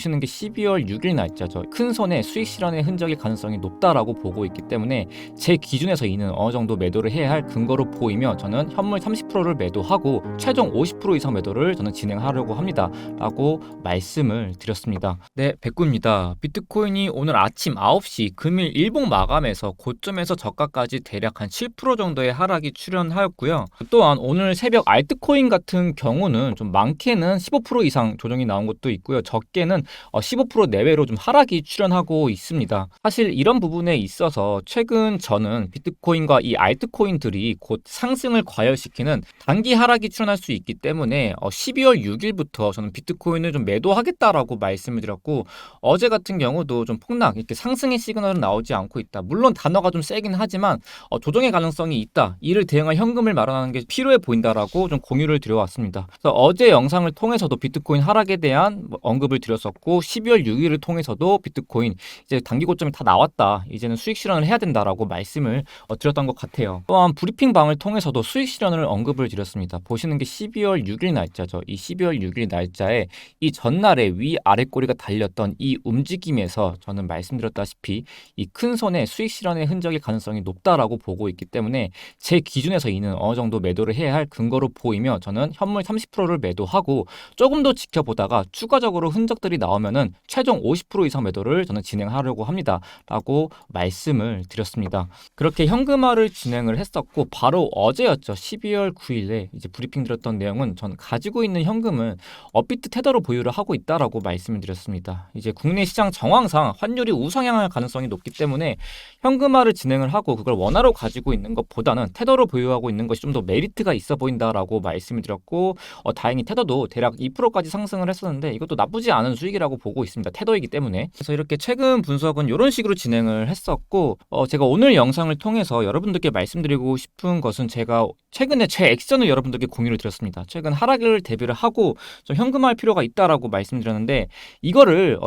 보시는 게 12월 6일 날짜죠. 큰 손해 수익 실현의 흔적일 가능성이 높다라고 보고 있기 때문에 제 기준에서 이는 어느 정도 매도를 해야 할 근거로 보이며 저는 현물 30%를 매도하고 최종 50% 이상 매도를 저는 진행하려고 합니다. 라고 말씀을 드렸습니다. 네, 백구입니다. 비트코인이 오늘 아침 9시 금일 일봉 마감에서 고점에서 저가까지 대략 한 7% 정도의 하락이 출현하였고요. 또한 오늘 새벽 알트코인 같은 경우는 좀 많게는 15% 이상 조정이 나온 것도 있고요. 적게는 15% 내외로 좀 하락이 출현하고 있습니다. 사실 이런 부분에 있어서 최근 저는 비트코인과 이 알트코인들이 곧 상승을 과열시키는 단기 하락이 출현할 수 있기 때문에 12월 6일부터 저는 비트코인을 좀 매도하겠다라고 말씀을 드렸고, 어제 같은 경우도 좀 폭락, 이렇게 상승의 시그널은 나오지 않고 있다. 물론 단어가 좀 세긴 하지만 조정의 가능성이 있다. 이를 대응할 현금을 마련하는 게 필요해 보인다라고 좀 공유를 드려왔습니다. 그래서 어제 영상을 통해서도 비트코인 하락에 대한 언급을 드렸었고, 12월 6일을 통해서도 비트코인 이제 단기 고점이 다 나왔다. 이제는 수익 실현을 해야 된다라고 말씀을 드렸던 것 같아요. 또한 브리핑 방을 통해서도 수익 실현을 언급을 드렸습니다. 보시는 게 12월 6일 날짜죠. 이 12월 6일 날짜에 이 전날에 위아래 꼬리가 달렸던 이 움직임에서 저는 말씀드렸다시피 이 큰 손해 수익 실현의 흔적일 가능성이 높다라고 보고 있기 때문에 제 기준에서 이는 어느 정도 매도를 해야 할 근거로 보이며 저는 현물 30%를 매도하고 조금 더 지켜보다가 추가적으로 흔적들이 나오면은 최종 50% 이상 매도를 저는 진행하려고 합니다. 라고 말씀을 드렸습니다. 그렇게 현금화를 진행을 했었고, 바로 어제였죠. 12월 9일에 이제 브리핑 드렸던 내용은 전 가지고 있는 현금은 업비트 테더로 보유를 하고 있다라고 말씀을 드렸습니다. 이제 국내 시장 정황상 환율이 우상향할 가능성이 높기 때문에 현금화를 진행을 하고 그걸 원화로 가지고 있는 것보다는 테더로 보유하고 있는 것이 좀 더 메리트가 있어 보인다라고 말씀을 드렸고, 다행히 테더도 대략 2%까지 상승을 했었는데 이것도 나쁘지 않은 수익이라고 보고 있습니다. 테더이기 때문에. 그래서 이렇게 최근 분석은 이런 식으로 진행을 했었고, 제가 오늘 영상을 통해서 여러분들께 말씀드리고 싶은 것은 제가 최근에 제 액션을 여러분들께 공유를 드렸습니다. 최근 하락을 대비를 하고 좀 현금화할 필요가 있다라고 말씀드렸는데, 이거를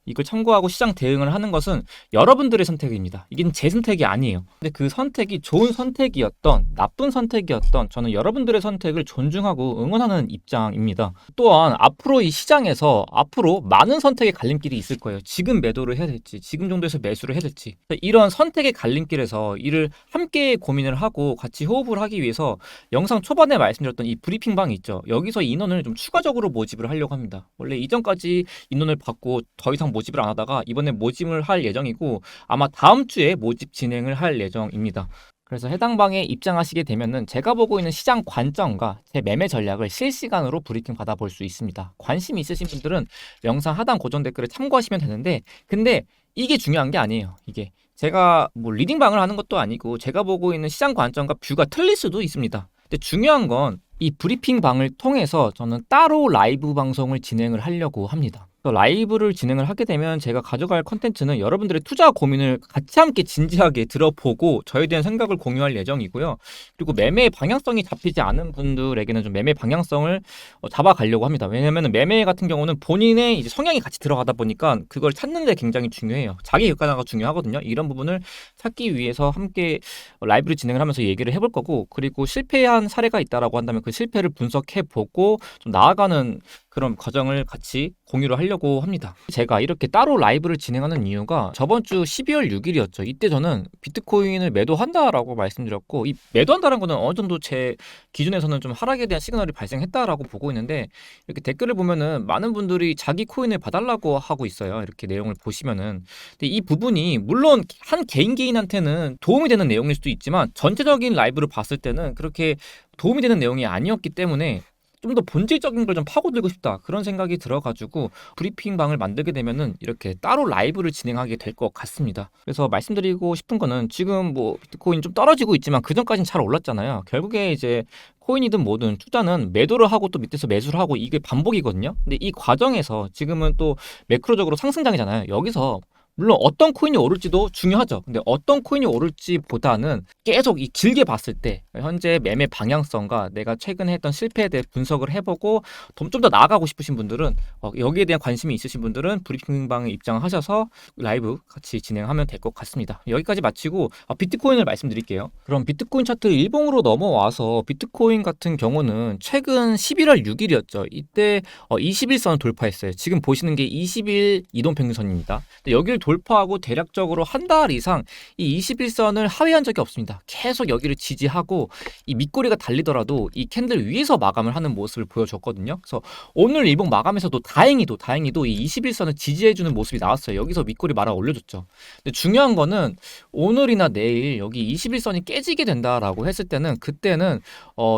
이걸 참고하고 시장 대응을 하는 것은 여러분들의 선택입니다. 이게 제 선택이 아니에요. 근데 그 선택이 좋은 선택이었던 나쁜 선택이었던 저는 여러분들의 선택을 존중하고 응원하는 입장입니다. 또한 앞으로 이 시장에서 앞으로 많은 선택의 갈림길이 있을 거예요. 지금 매도를 해야 될지, 지금 정도에서 매수를 해야 될지, 이런 선택의 갈림길에서 이를 함께 고민을 하고 같이 호흡을 하기 위해서 영상 초반에 말씀드렸던 이 브리핑방이 있죠. 여기서 인원을 좀 추가적으로 모집을 하려고 합니다. 원래 이전까지 인원을 받고 더 이상 모집을 안 하다가 이번에 모집을 할 예정이고, 아마 다음 주에 모집 진행을 할 예정입니다. 그래서 해당 방에 입장하시게 되면은 제가 보고 있는 시장 관점과 제 매매 전략을 실시간으로 브리핑 받아볼 수 있습니다. 관심 있으신 분들은 영상 하단 고정 댓글을 참고하시면 되는데, 근데 이게 중요한 게 아니에요. 이게 제가 뭐 리딩방을 하는 것도 아니고 제가 보고 있는 시장 관점과 뷰가 틀릴 수도 있습니다. 근데 중요한 건 이 브리핑 방을 통해서 저는 따로 라이브 방송을 진행을 하려고 합니다. 라이브를 진행을 하게 되면 제가 가져갈 컨텐츠는 여러분들의 투자 고민을 같이 함께 진지하게 들어보고 저에 대한 생각을 공유할 예정이고요. 그리고 매매의 방향성이 잡히지 않은 분들에게는 좀 매매 방향성을 잡아가려고 합니다. 왜냐하면 매매 같은 경우는 본인의 이제 성향이 같이 들어가다 보니까 그걸 찾는 데 굉장히 중요해요. 자기 객관화가 중요하거든요. 이런 부분을 찾기 위해서 함께 라이브를 진행을 하면서 얘기를 해볼 거고, 그리고 실패한 사례가 있다라고 한다면 그 실패를 분석해보고 좀 나아가는 그런 과정을 같이 공유를 하려고 합니다. 제가 이렇게 따로 라이브를 진행하는 이유가 저번 주 12월 6일이었죠. 이때 저는 비트코인을 매도한다라고 말씀드렸고, 이 매도한다는 거는 어느 정도 제 기준에서는 좀 하락에 대한 시그널이 발생했다라고 보고 있는데, 이렇게 댓글을 보면은 많은 분들이 자기 코인을 봐달라고 하고 있어요. 이렇게 내용을 보시면은. 근데 이 부분이 물론 한 개인한테는 도움이 되는 내용일 수도 있지만 전체적인 라이브를 봤을 때는 그렇게 도움이 되는 내용이 아니었기 때문에 좀 더 본질적인 걸 좀 파고들고 싶다, 그런 생각이 들어가지고 브리핑방을 만들게 되면은 이렇게 따로 라이브를 진행하게 될 것 같습니다. 그래서 말씀드리고 싶은 거는 지금 뭐 비트코인 좀 떨어지고 있지만 그 전까지는 잘 올랐잖아요. 결국에 이제 코인이든 뭐든 투자는 매도를 하고 또 밑에서 매수를 하고 이게 반복이거든요. 근데 이 과정에서 지금은 또 매크로적으로 상승장이잖아요. 여기서 물론 어떤 코인이 오를지도 중요하죠. 근데 어떤 코인이 오를지보다는 계속 이 길게 봤을 때 현재 매매 방향성과 내가 최근에 했던 실패에 대해 분석을 해보고 좀 더 나아가고 싶으신 분들은 여기에 대한 관심이 있으신 분들은 브리핑방에 입장하셔서 라이브 같이 진행하면 될 것 같습니다. 여기까지 마치고 비트코인을 말씀드릴게요. 그럼 비트코인 차트 일봉으로 넘어와서 비트코인 같은 경우는 최근 11월 6일이었죠. 이때 21선을 돌파했어요. 지금 보시는 게 20일 이동평균선입니다. 여기를 돌파하고 대략적으로 한 달 이상 이 21선을 하회한 적이 없습니다. 계속 여기를 지지하고 이 밑꼬리가 달리더라도 이 캔들 위에서 마감을 하는 모습을 보여줬거든요. 그래서 오늘 일봉 마감에서도 다행히도 이 21선을 지지해주는 모습이 나왔어요. 여기서 밑꼬리 말아 올려줬죠. 근데 중요한 거는 오늘이나 내일 여기 21선이 깨지게 된다라고 했을 때는 그때는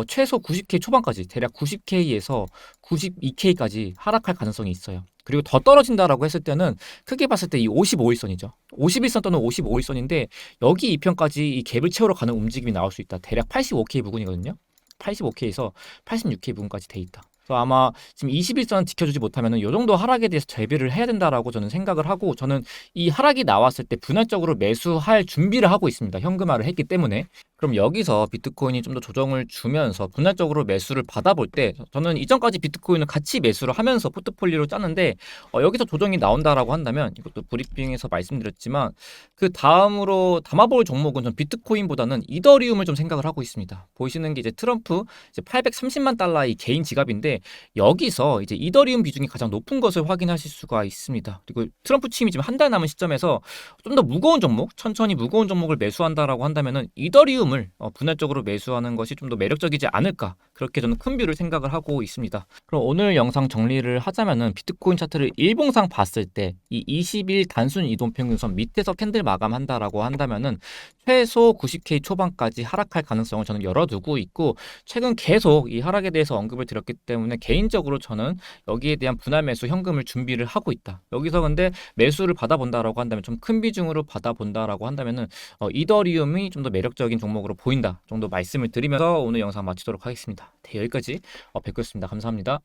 최소 90K 초반까지 대략 90K에서 92K까지 하락할 가능성이 있어요. 그리고 더 떨어진다라고 했을 때는 크게 봤을 때 이 55일선이죠. 51선 또는 55일선인데 여기 이편까지 이 갭을 채우러 가는 움직임이 나올 수 있다. 대략 85K 부근이거든요. 85K에서 86K 부근까지 돼 있다. 그래서 아마 지금 21선 지켜주지 못하면 이 정도 하락에 대해서 대비를 해야 된다라고 저는 생각을 하고 저는 이 하락이 나왔을 때 분할적으로 매수할 준비를 하고 있습니다. 현금화를 했기 때문에. 그럼 여기서 비트코인이 좀 더 조정을 주면서 분할적으로 매수를 받아볼 때 저는 이전까지 비트코인을 같이 매수를 하면서 포트폴리오를 짜는데 여기서 조정이 나온다라고 한다면 이것도 브리핑에서 말씀드렸지만 그 다음으로 담아볼 종목은 전 비트코인보다는 이더리움을 좀 생각을 하고 있습니다. 보시는 게 이제 트럼프 이제 830만 달러의 개인 지갑인데 여기서 이제 이더리움 비중이 가장 높은 것을 확인하실 수가 있습니다. 그리고 트럼프 취임이 지금 한 달 남은 시점에서 좀 더 무거운 종목, 천천히 무거운 종목을 매수한다라고 한다면은 이더리움을 분할적으로 매수하는 것이 좀 더 매력적이지 않을까 그렇게 저는 큰 뷰를 생각을 하고 있습니다. 그럼 오늘 영상 정리를 하자면은 비트코인 차트를 일봉상 봤을 때 이 20일 단순 이동평균선 밑에서 캔들 마감한다라고 한다면은 최소 90K 초반까지 하락할 가능성을 저는 열어두고 있고 최근 계속 이 하락에 대해서 언급을 드렸기 때문에 개인적으로 저는 여기에 대한 분할 매수 현금을 준비를 하고 있다. 여기서 근데 매수를 받아본다라고 한다면 좀 큰 비중으로 받아본다라고 한다면은 이더리움이 좀 더 매력적인 종목으로 보인다 정도 말씀을 드리면서 오늘 영상 마치도록 하겠습니다. 네, 여기까지 뵙겠습니다. 감사합니다.